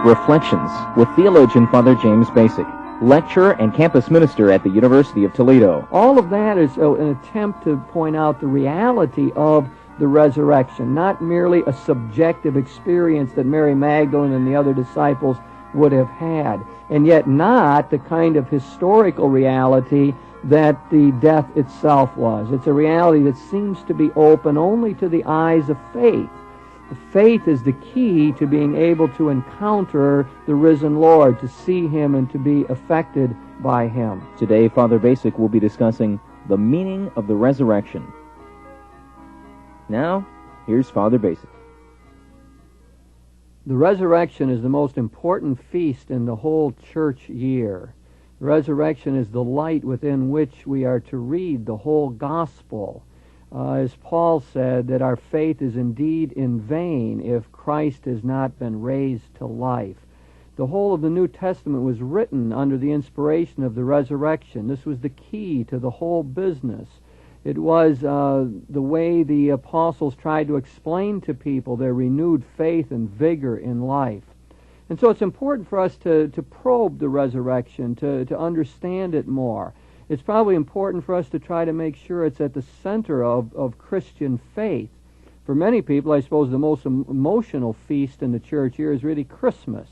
Reflections with theologian Father James Bacik, lecturer and campus minister at the University of Toledo. All of that is an attempt to point out the reality of the resurrection, not merely a subjective experience that Mary Magdalene and the other disciples would have had, and yet not the kind of historical reality that the death itself was. It's a reality that seems to be open only to the eyes of faith. Faith is the key to being able to encounter the risen Lord, to see Him and to be affected by Him. Today, Father Bacik will be discussing the meaning of the resurrection. Now, here's Father Bacik. The resurrection is the most important feast in the whole church year. The resurrection is the light within which we are to read the whole gospel. As Paul said, that our faith is indeed in vain if Christ has not been raised to life. The whole of the New Testament was written under the inspiration of the resurrection. This was the key to the whole business. It was the way the apostles tried to explain to people their renewed faith and vigor in life. And so it's important for us to probe the resurrection, to understand it more. It's probably important for us to try to make sure it's at the center of Christian faith. For many people, I suppose the most emotional feast in the church year is really Christmas.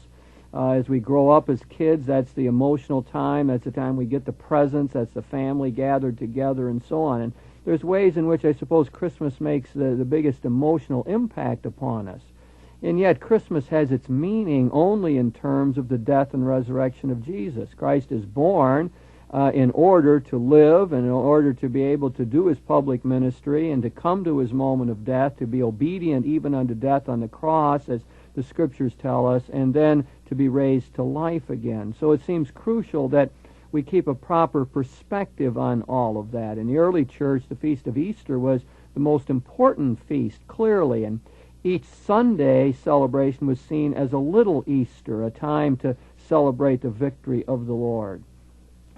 As we grow up as kids, that's the emotional time. That's the time we get the presents. That's the family gathered together and so on. And there's ways in which I suppose Christmas makes the biggest emotional impact upon us. And yet Christmas has its meaning only in terms of the death and resurrection of Jesus. Christ is born in order to live and in order to be able to do His public ministry and to come to His moment of death, to be obedient even unto death on the cross, as the Scriptures tell us, and then to be raised to life again. So it seems crucial that we keep a proper perspective on all of that. In the early church, the Feast of Easter was the most important feast, clearly, and each Sunday celebration was seen as a little Easter, a time to celebrate the victory of the Lord.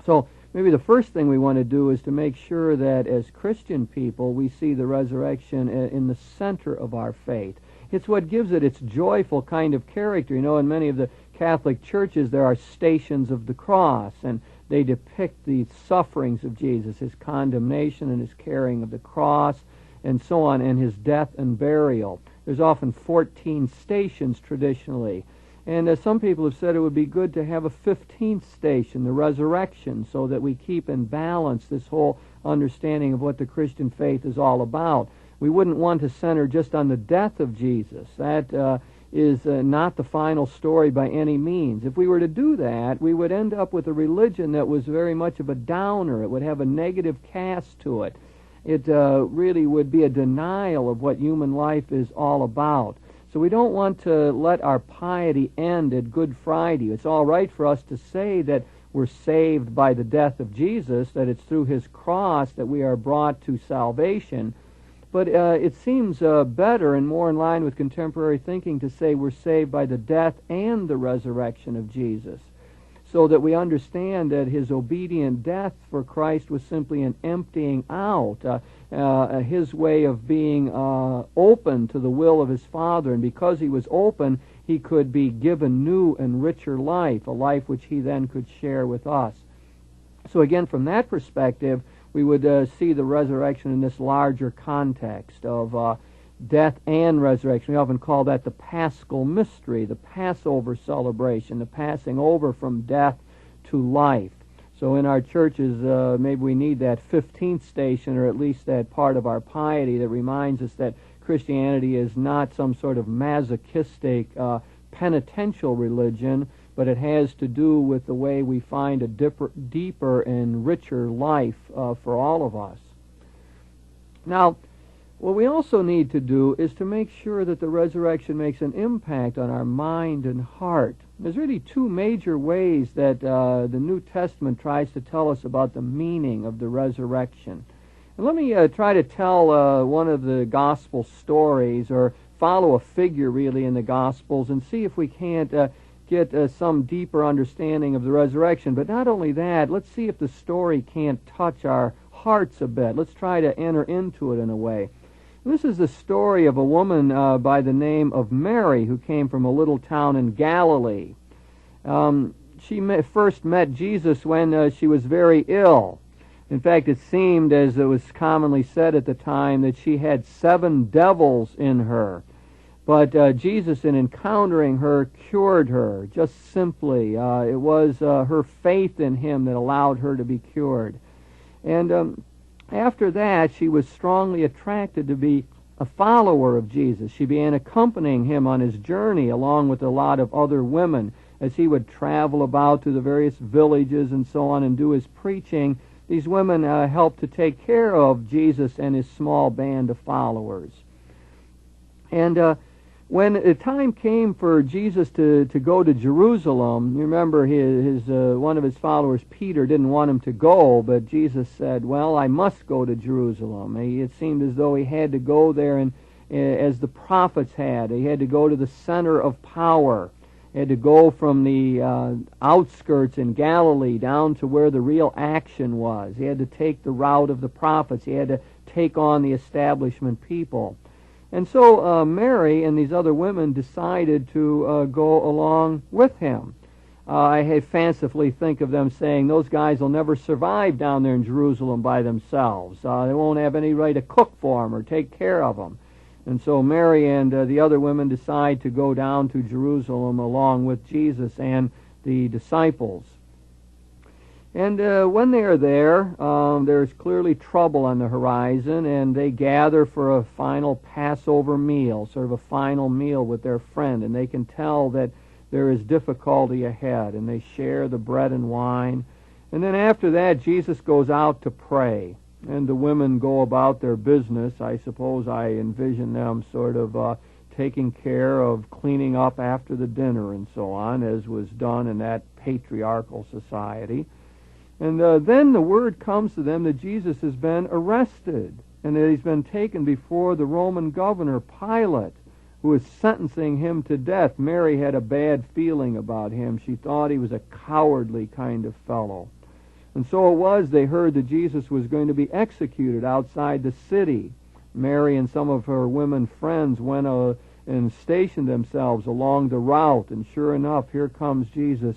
So maybe the first thing we want to do is to make sure that as Christian people we see the resurrection in the center of our faith. It's what gives it its joyful kind of character. You know, in many of the Catholic churches there are stations of the cross, and they depict the sufferings of Jesus, His condemnation and His carrying of the cross, and so on, and His death and burial. There's often 14 stations traditionally. And some people have said it would be good to have a 15th station, the resurrection, so that we keep in balance this whole understanding of what the Christian faith is all about. We wouldn't want to center just on the death of Jesus. That is not the final story by any means. If we were to do that, we would end up with a religion that was very much of a downer. It would have a negative cast to it. It really would be a denial of what human life is all about. So we don't want to let our piety end at Good Friday. It's all right for us to say that we're saved by the death of Jesus, that it's through His cross that we are brought to salvation. But it seems better and more in line with contemporary thinking to say we're saved by the death and the resurrection of Jesus, so that we understand that His obedient death for Christ was simply an emptying out, His way of being open to the will of His Father. And because He was open, He could be given new and richer life, a life which He then could share with us. So again, from that perspective, we would see the resurrection in this larger context of death and resurrection. We often call that the Paschal mystery, the Passover celebration, the passing over from death to life. So in our churches, maybe we need that 15th station, or at least that part of our piety that reminds us that Christianity is not some sort of masochistic, penitential religion, but it has to do with the way we find a deeper and richer life for all of us. Now, what we also need to do is to make sure that the resurrection makes an impact on our mind and heart. There's really two major ways that the New Testament tries to tell us about the meaning of the resurrection. And let me try to tell one of the gospel stories, or follow a figure really in the Gospels, and see if we can't get some deeper understanding of the resurrection. But not only that, let's see if the story can't touch our hearts a bit. Let's try to enter into it in a way. This is the story of a woman by the name of Mary who came from a little town in Galilee. She first met Jesus when she was very ill. In fact, it seemed, as it was commonly said at the time, that she had 7 devils in her. But Jesus, in encountering her, cured her, just simply. It was her faith in him that allowed her to be cured. And after that, she was strongly attracted to be a follower of Jesus. She began accompanying him on his journey along with a lot of other women as he would travel about to the various villages and so on and do his preaching. These women helped to take care of Jesus and his small band of followers. And when the time came for Jesus to go to Jerusalem, you remember one of his followers, Peter, didn't want him to go, but Jesus said, well, I must go to Jerusalem. It seemed as though he had to go there, and as the prophets had. He had to go to the center of power. He had to go from the outskirts in Galilee down to where the real action was. He had to take the route of the prophets. He had to take on the establishment people. And so Mary and these other women decided to go along with him. I fancifully think of them saying, those guys will never survive down there in Jerusalem by themselves. They won't have anybody to cook for them or take care of them. And so Mary and the other women decide to go down to Jerusalem along with Jesus and the disciples. And when they are there, there's clearly trouble on the horizon, and they gather for a final Passover meal, sort of a final meal with their friend, and they can tell that there is difficulty ahead, and they share the bread and wine. And then after that, Jesus goes out to pray, and the women go about their business. I suppose I envision them sort of taking care of cleaning up after the dinner and so on, as was done in that patriarchal society. And then the word comes to them that Jesus has been arrested and that he's been taken before the Roman governor, Pilate, who is sentencing him to death. Mary had a bad feeling about him. She thought he was a cowardly kind of fellow. And so it was they heard that Jesus was going to be executed outside the city. Mary and some of her women friends went and stationed themselves along the route, and sure enough, here comes Jesus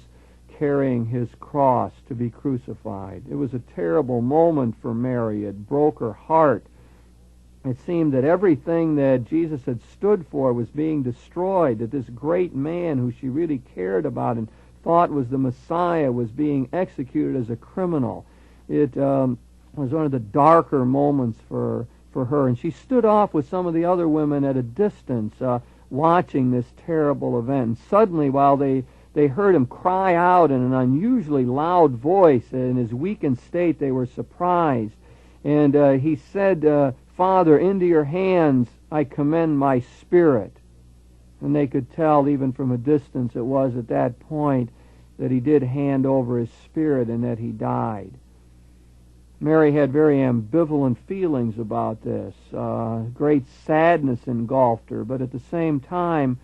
carrying his cross to be crucified. It was a terrible moment for Mary. It broke her heart. It seemed that everything that Jesus had stood for was being destroyed, that this great man who she really cared about and thought was the Messiah was being executed as a criminal. It was one of the darker moments for her, and she stood off with some of the other women at a distance watching this terrible event. And suddenly, while they heard him cry out in an unusually loud voice. In his weakened state, they were surprised. And he said, Father, into your hands I commend my spirit. And they could tell, even from a distance, it was at that point that he did hand over his spirit and that he died. Mary had very ambivalent feelings about this. Great sadness engulfed her, but at the same time,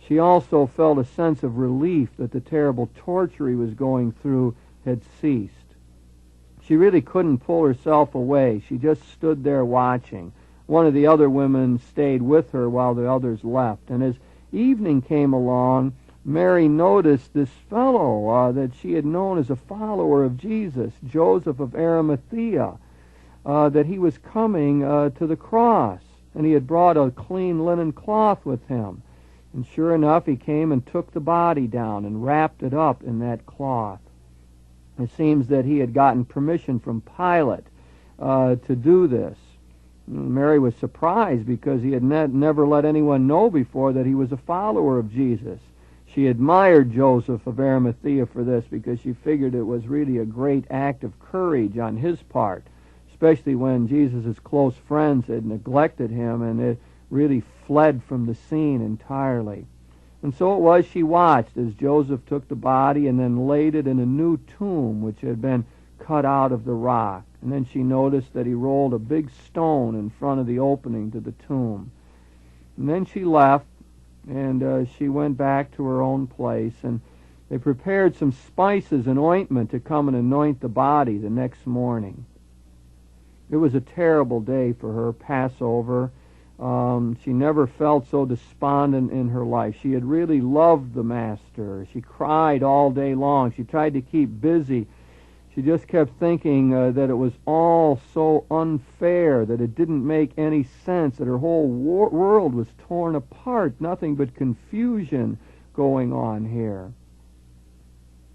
she also felt a sense of relief that the terrible torture he was going through had ceased. She really couldn't pull herself away. She just stood there watching. One of the other women stayed with her while the others left. And as evening came along, Mary noticed this fellow that she had known as a follower of Jesus, Joseph of Arimathea, that he was coming to the cross, and he had brought a clean linen cloth with him. And sure enough, he came and took the body down and wrapped it up in that cloth. It seems that he had gotten permission from Pilate to do this. Mary was surprised because he had never let anyone know before that he was a follower of Jesus. She admired Joseph of Arimathea for this because she figured it was really a great act of courage on his part, especially when Jesus' close friends had neglected him and it really fled from the scene entirely. And so it was she watched as Joseph took the body and then laid it in a new tomb which had been cut out of the rock. And then she noticed that he rolled a big stone in front of the opening to the tomb. And then she left, and she went back to her own place, and they prepared some spices and ointment to come and anoint the body the next morning. It was a terrible day for her, Passover. She never felt so despondent in her life. She had really loved the Master. She cried all day long. She tried to keep busy. She just kept thinking that it was all so unfair, that it didn't make any sense, that her whole world was torn apart, nothing but confusion going on here.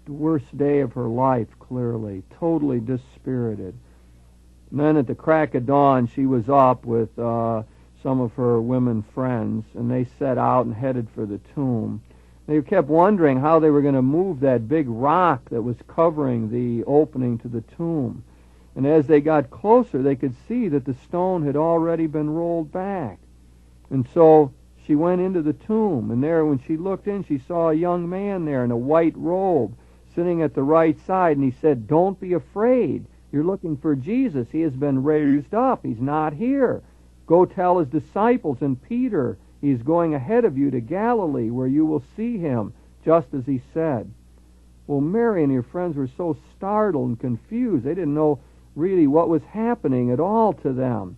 The worst day of her life, clearly, totally dispirited. And then at the crack of dawn, she was up with some of her women friends, and they set out and headed for the tomb. They kept wondering how they were going to move that big rock that was covering the opening to the tomb. And as they got closer, they could see that the stone had already been rolled back. And so she went into the tomb, and there, when she looked in, she saw a young man there in a white robe sitting at the right side, and he said, "Don't be afraid. You're looking for Jesus. He has been raised up. He's not here. Go tell his disciples and Peter he's going ahead of you to Galilee, where you will see him, just as he said." Well, Mary and her friends were so startled and confused. They didn't know really what was happening at all to them.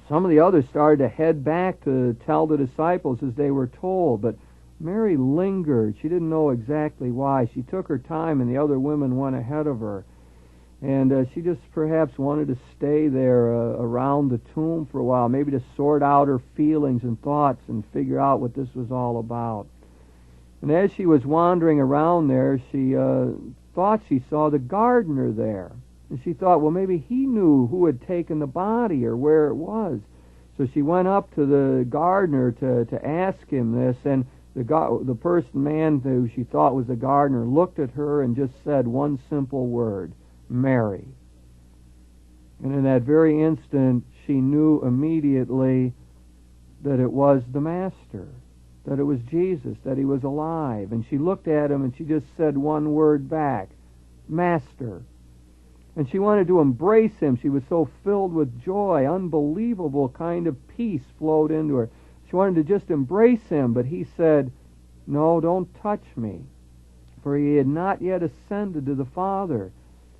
Some of the others started to head back to tell the disciples as they were told, but Mary lingered. She didn't know exactly why. She took her time, and the other women went ahead of her. And she just perhaps wanted to stay there around the tomb for a while, maybe to sort out her feelings and thoughts and figure out what this was all about. And as she was wandering around there, she thought she saw the gardener there. And she thought, well, maybe he knew who had taken the body or where it was. So she went up to the gardener to ask him this, and the man who she thought was the gardener looked at her and just said one simple word: Mary. And in that very instant, she knew immediately that it was the Master, that it was Jesus, that he was alive. And she looked at him and she just said one word back: Master. And she wanted to embrace him. She was so filled with joy. Unbelievable kind of peace flowed into her. She wanted to just embrace him, but he said, "No, don't touch me," for he had not yet ascended to the Father.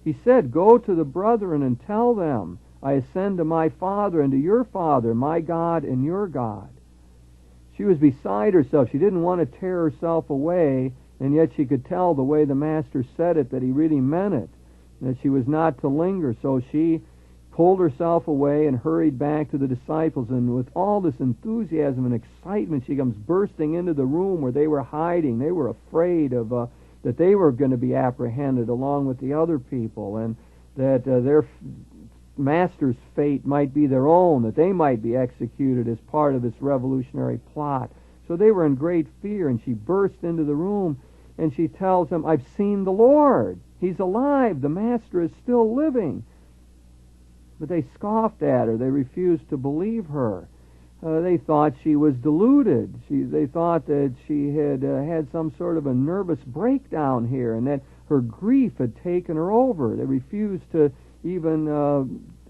He said, "Go to the brethren and tell them, I ascend to my Father and to your Father, my God and your God." She was beside herself. She didn't want to tear herself away, and yet she could tell the way the Master said it that he really meant it, that she was not to linger. So she pulled herself away and hurried back to the disciples, and with all this enthusiasm and excitement, she comes bursting into the room where they were hiding. They were afraid of that they were going to be apprehended along with the other people, and that their Master's fate might be their own, that they might be executed as part of this revolutionary plot. So they were in great fear, and she burst into the room, and she tells them, "I've seen the Lord. He's alive. The Master is still living." But they scoffed at her. They refused to believe her. They thought she was deluded. They thought that she had had some sort of a nervous breakdown here, and that her grief had taken her over. They refused to even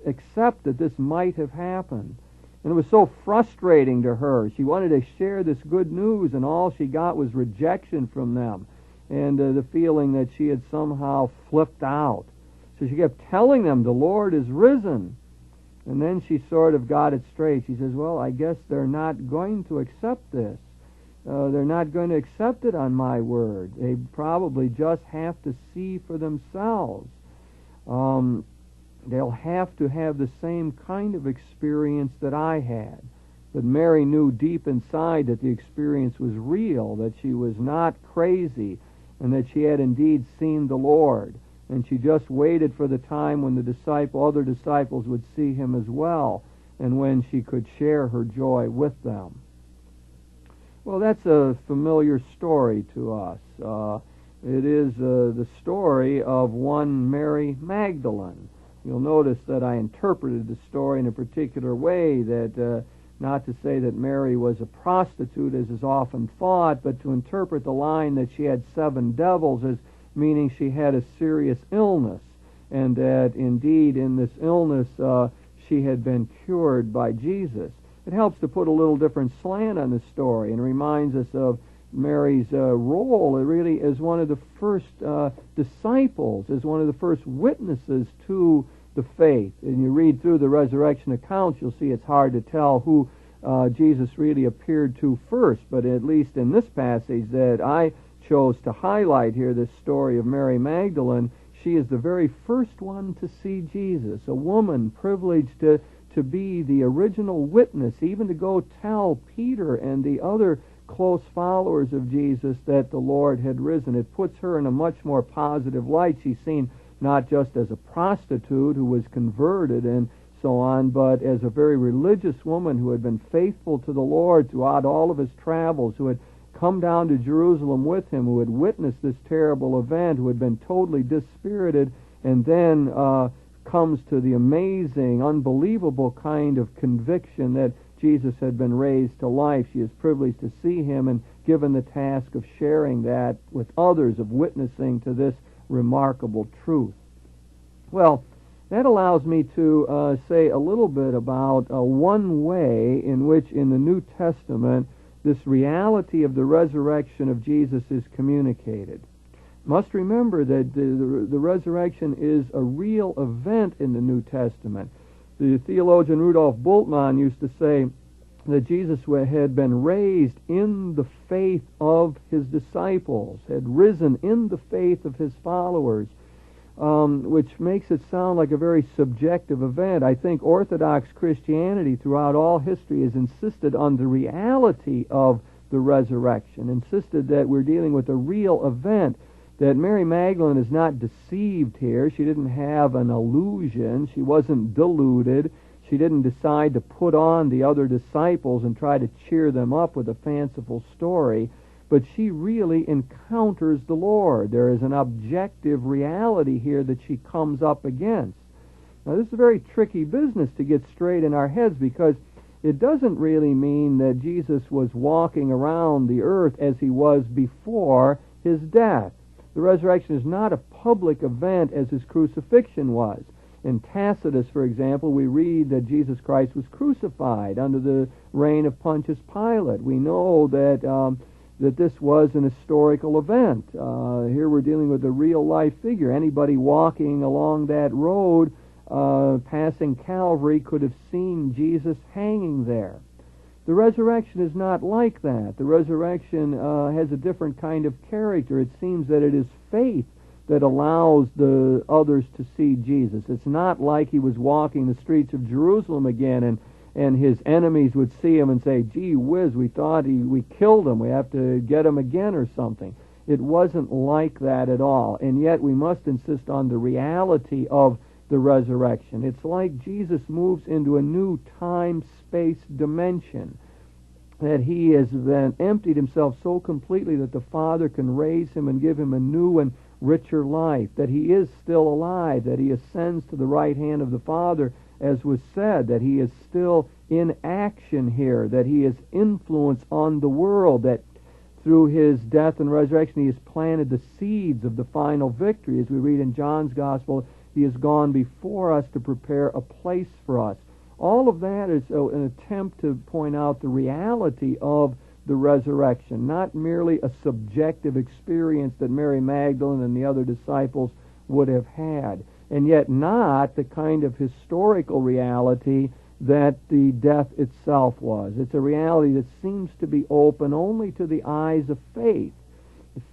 accept that this might have happened. And it was so frustrating to her. She wanted to share this good news, and all she got was rejection from them, and the feeling that she had somehow flipped out. So she kept telling them, "The Lord is risen." And then she sort of got it straight. She says, "Well, I guess they're not going to accept this. They're not going to accept it on my word. They probably just have to see for themselves. They'll have to have the same kind of experience that I had." But Mary knew deep inside that the experience was real, that she was not crazy, and that she had indeed seen the Lord. And she just waited for the time when the other disciples would see him as well, and when she could share her joy with them. Well, that's a familiar story to us. It is the story of one Mary Magdalene. You'll notice that I interpreted the story in a particular way, that not to say that Mary was a prostitute, as is often thought, but to interpret the line that she had 7 devils as meaning she had a serious illness, and that indeed in this illness she had been cured by Jesus. It helps to put a little different slant on the story, and reminds us of Mary's role really as one of the first disciples, as one of the first witnesses to the faith. And you read through the resurrection accounts, you'll see it's hard to tell who Jesus really appeared to first, but at least in this passage that I chose to highlight here, this story of Mary Magdalene, she is the very first one to see Jesus, a woman privileged to be the original witness, even to go tell Peter and the other close followers of Jesus that the Lord had risen. It puts her in a much more positive light. She's seen not just as a prostitute who was converted and so on, but as a very religious woman who had been faithful to the Lord throughout all of his travels, who had come down to Jerusalem with him, who had witnessed this terrible event, who had been totally dispirited, and then comes to the amazing, unbelievable kind of conviction that Jesus had been raised to life. She is privileged to see him and given the task of sharing that with others, of witnessing to this remarkable truth. Well, that allows me to say a little bit about one way in which in the New Testament this reality of the resurrection of Jesus is communicated. Must remember that the resurrection is a real event in the New Testament. The theologian Rudolf Bultmann used to say that Jesus had been raised in the faith of his disciples, had risen in the faith of his followers, which makes it sound like a very subjective event. I think Orthodox Christianity throughout all history has insisted on the reality of the resurrection, insisted that we're dealing with a real event, that Mary Magdalene is not deceived here. She didn't have an illusion. She wasn't deluded. She didn't decide to put on the other disciples and try to cheer them up with a fanciful story. But she really encounters the Lord. There is an objective reality here that she comes up against. Now, this is a very tricky business to get straight in our heads, because it doesn't really mean that Jesus was walking around the earth as he was before his death. The resurrection is not a public event as his crucifixion was. In Tacitus, for example, we read that Jesus Christ was crucified under the reign of Pontius Pilate. We know that this was an historical event. Here we're dealing with a real-life figure. Anybody walking along that road, passing Calvary, could have seen Jesus hanging there. The resurrection is not like that. The resurrection has a different kind of character. It seems that it is faith that allows the others to see Jesus. It's not like he was walking the streets of Jerusalem again and his enemies would see him and say, gee whiz, we thought we killed him. We have to get him again or something. It wasn't like that at all. And yet we must insist on the reality of the resurrection. It's like Jesus moves into a new time-space dimension, that he has then emptied himself so completely that the Father can raise him and give him a new and richer life, that he is still alive, that he ascends to the right hand of the Father, as was said, that he is still in action here, that he has influence on the world, that through his death and resurrection he has planted the seeds of the final victory. As we read in John's Gospel, he has gone before us to prepare a place for us. All of that is an attempt to point out the reality of the resurrection, not merely a subjective experience that Mary Magdalene and the other disciples would have had, and yet not the kind of historical reality that the death itself was. It's a reality that seems to be open only to the eyes of faith.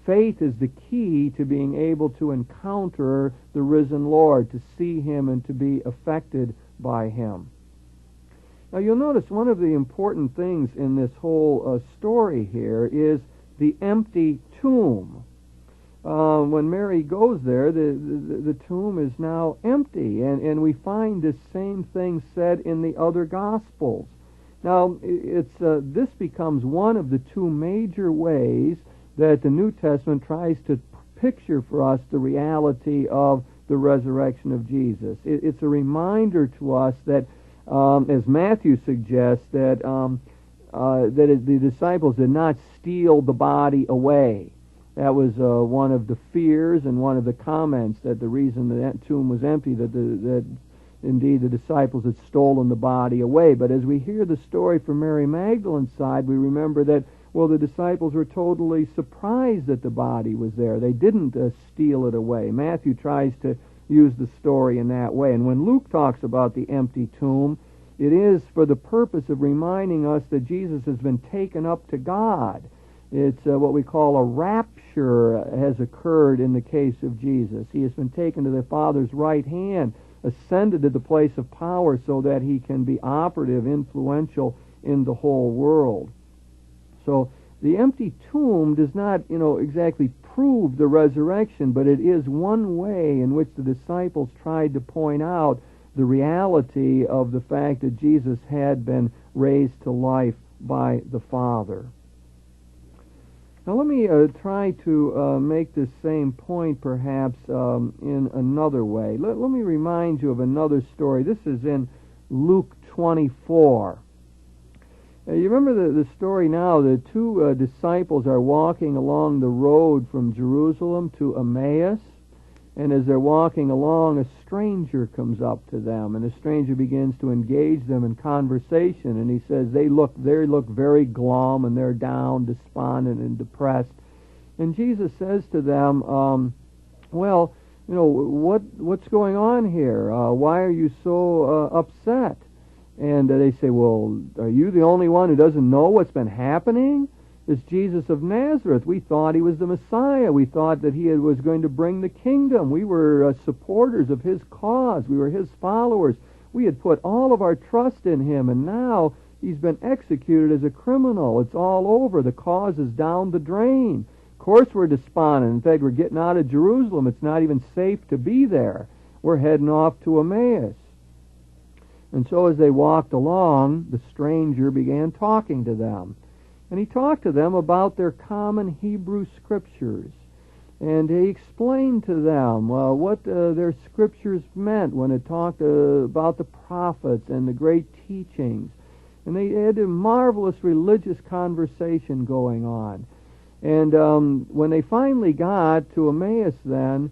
Faith is the key to being able to encounter the risen Lord, to see him and to be affected by him. Now you'll notice one of the important things in this whole story here is the empty tomb. When Mary goes there, the tomb is now empty, and we find this same thing said in the other Gospels. Now, this becomes one of the two major ways that the New Testament tries to picture for us the reality of the resurrection of Jesus. It's a reminder to us that, as Matthew suggests, that the disciples did not steal the body away. That was one of the fears and one of the comments, that the reason that tomb was empty, that indeed the disciples had stolen the body away. But as we hear the story from Mary Magdalene's side, we remember that, well, the disciples were totally surprised that the body was there. They didn't steal it away. Matthew tries to, use the story in that way. And when Luke talks about the empty tomb, it is for the purpose of reminding us that Jesus has been taken up to God. It's what we call a rapture has occurred in the case of Jesus. He has been taken to the Father's right hand, ascended to the place of power so that he can be operative, influential in the whole world. So the empty tomb does not, exactly prove the resurrection, but it is one way in which the disciples tried to point out the reality of the fact that Jesus had been raised to life by the Father. Now let me try to make this same point perhaps in another way. Let me remind you of another story. This is in Luke 24. You remember the story now. The two disciples are walking along the road from Jerusalem to Emmaus, and as they're walking along, a stranger comes up to them, and the stranger begins to engage them in conversation, and he says they look very glum, and they're down, despondent, and depressed. And Jesus says to them, what's going on here? Why are you so upset? And they say, well, are you the only one who doesn't know what's been happening? This Jesus of Nazareth, we thought he was the Messiah. We thought that he was going to bring the kingdom. We were supporters of his cause. We were his followers. We had put all of our trust in him, and now he's been executed as a criminal. It's all over. The cause is down the drain. Of course we're despondent. In fact, we're getting out of Jerusalem. It's not even safe to be there. We're heading off to Emmaus. And so as they walked along, the stranger began talking to them. And he talked to them about their common Hebrew scriptures. And he explained to them what their scriptures meant when it talked about the prophets and the great teachings. And they had a marvelous religious conversation going on. And when they finally got to Emmaus then,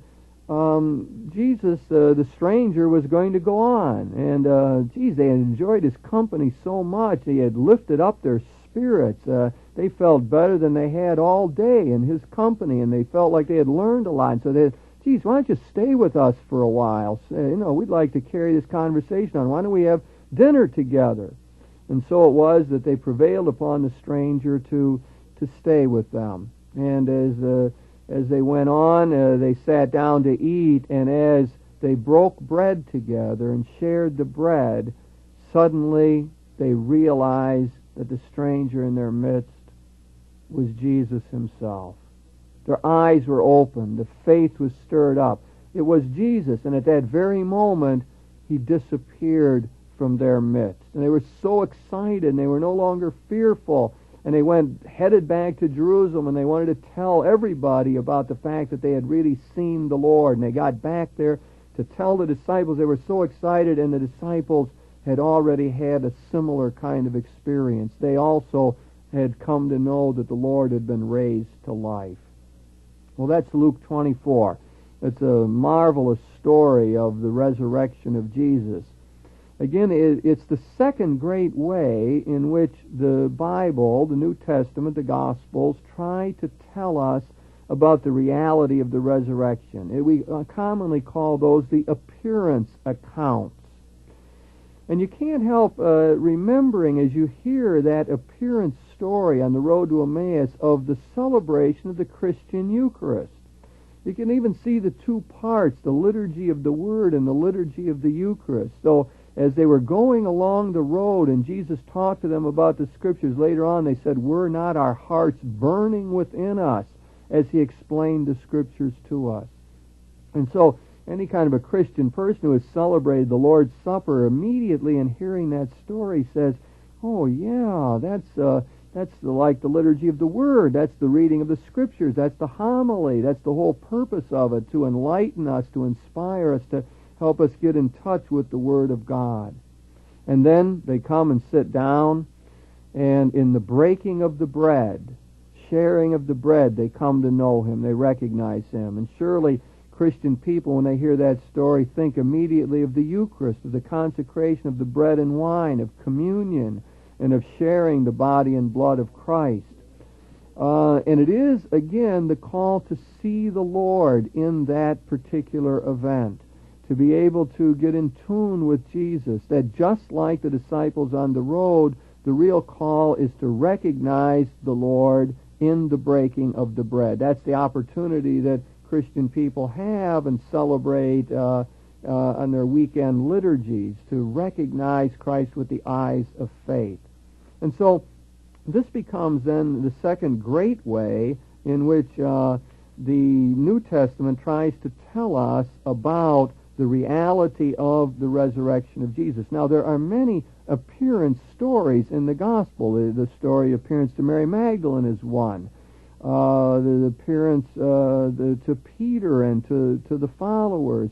Jesus, the stranger, was going to go on. And, they had enjoyed his company so much. He had lifted up their spirits. They felt better than they had all day in his company, and they felt like they had learned a lot. And so they said, why don't you stay with us for a while? We'd like to carry this conversation on. Why don't we have dinner together? And so it was that they prevailed upon the stranger to stay with them. And as they went on, they sat down to eat, and as they broke bread together and shared the bread, suddenly they realized that the stranger in their midst was Jesus himself. Their eyes were opened. The faith was stirred up. It was Jesus, and at that very moment, he disappeared from their midst. And they were so excited, and they were no longer fearful. And they headed back to Jerusalem, and they wanted to tell everybody about the fact that they had really seen the Lord. And they got back there to tell the disciples. They were so excited, and the disciples had already had a similar kind of experience. They also had come to know that the Lord had been raised to life. Well, that's Luke 24. It's a marvelous story of the resurrection of Jesus. Again, it's the second great way in which the Bible, the New Testament, the Gospels, try to tell us about the reality of the resurrection. We commonly call those the appearance accounts. And you can't help remembering as you hear that appearance story on the road to Emmaus of the celebration of the Christian Eucharist. You can even see the two parts, the liturgy of the Word and the liturgy of the Eucharist. So as they were going along the road and Jesus talked to them about the Scriptures, later on they said, "Were not our hearts burning within us?" as he explained the Scriptures to us. And so any kind of a Christian person who has celebrated the Lord's Supper immediately in hearing that story says, "Oh yeah, that's like the liturgy of the Word. That's the reading of the Scriptures. That's the homily. That's the whole purpose of it, to enlighten us, to inspire us, to help us get in touch with the Word of God." And then they come and sit down, and in the breaking of the bread, sharing of the bread, they come to know him. They recognize him. And surely Christian people, when they hear that story, think immediately of the Eucharist, of the consecration of the bread and wine, of communion, and of sharing the body and blood of Christ. And it is, again, the call to see the Lord in that particular event. to be able to get in tune with Jesus, that just like the disciples on the road, the real call is to recognize the Lord in the breaking of the bread. That's the opportunity that Christian people have and celebrate on their weekend liturgies, to recognize Christ with the eyes of faith. And so this becomes then the second great way in which the New Testament tries to tell us about the reality of the resurrection of Jesus. Now, there are many appearance stories in the gospel. The story appearance to Mary Magdalene is one. The appearance to Peter and to the followers.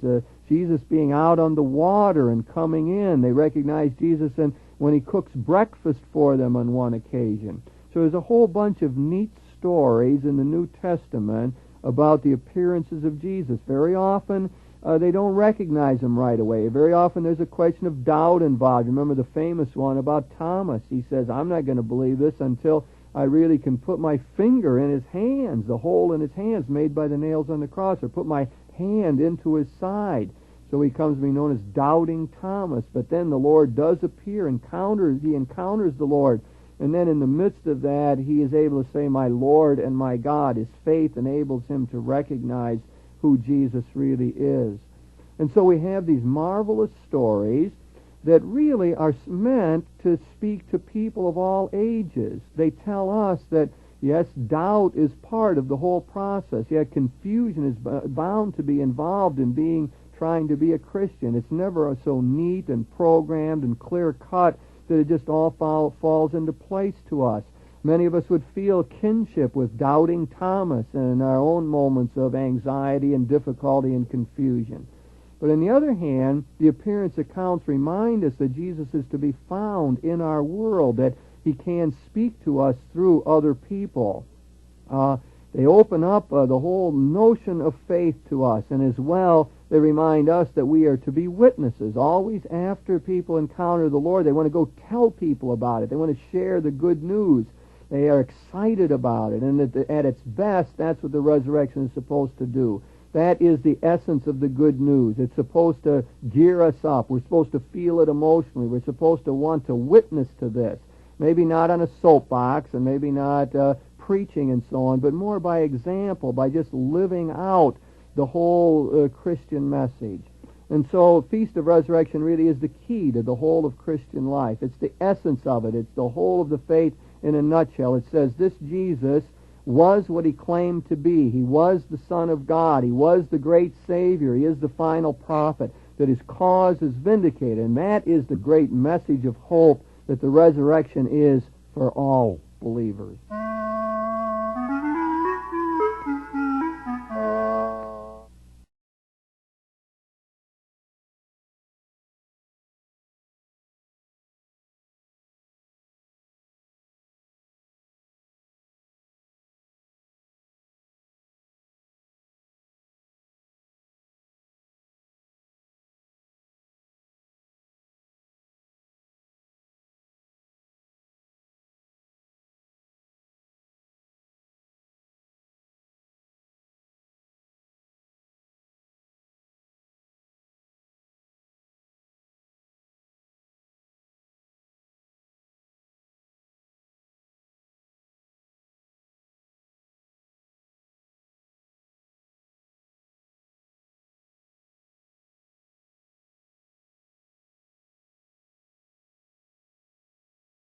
Jesus being out on the water and coming in. They recognize Jesus and when he cooks breakfast for them on one occasion. So there's a whole bunch of neat stories in the New Testament about the appearances of Jesus. Very often they don't recognize him right away. Very often there's a question of doubt involved. Remember the famous one about Thomas. He says, I'm not going to believe this until I really can put my finger in his hands, the hole in his hands made by the nails on the cross, or put my hand into his side. So he comes to be known as Doubting Thomas. But then the Lord does appear, he encounters the Lord. And then in the midst of that, he is able to say, my Lord and my God. His faith enables him to recognize who Jesus really is. And so we have these marvelous stories that really are meant to speak to people of all ages. They tell us that, yes, doubt is part of the whole process, yet confusion is bound to be involved in trying to be a Christian. It's never so neat and programmed and clear-cut that it just all falls into place to us. Many of us would feel kinship with Doubting Thomas in our own moments of anxiety and difficulty and confusion. But on the other hand, the appearance accounts remind us that Jesus is to be found in our world, that he can speak to us through other people. They open up the whole notion of faith to us, and as well, they remind us that we are to be witnesses. Always after people encounter the Lord, they want to go tell people about it. They want to share the good news. They are excited about it, and at its best, that's what the resurrection is supposed to do. That is the essence of the good news. It's supposed to gear us up. We're supposed to feel it emotionally. We're supposed to want to witness to this. Maybe not on a soapbox and maybe not preaching and so on, but more by example, by just living out the whole Christian message. And so Feast of Resurrection really is the key to the whole of Christian life. It's the essence of it. It's the whole of the faith in a nutshell. It says this Jesus was what he claimed to be. He was the Son of God. He was the great Savior. He is the final prophet, that his cause is vindicated. And that is the great message of hope that the resurrection is for all believers.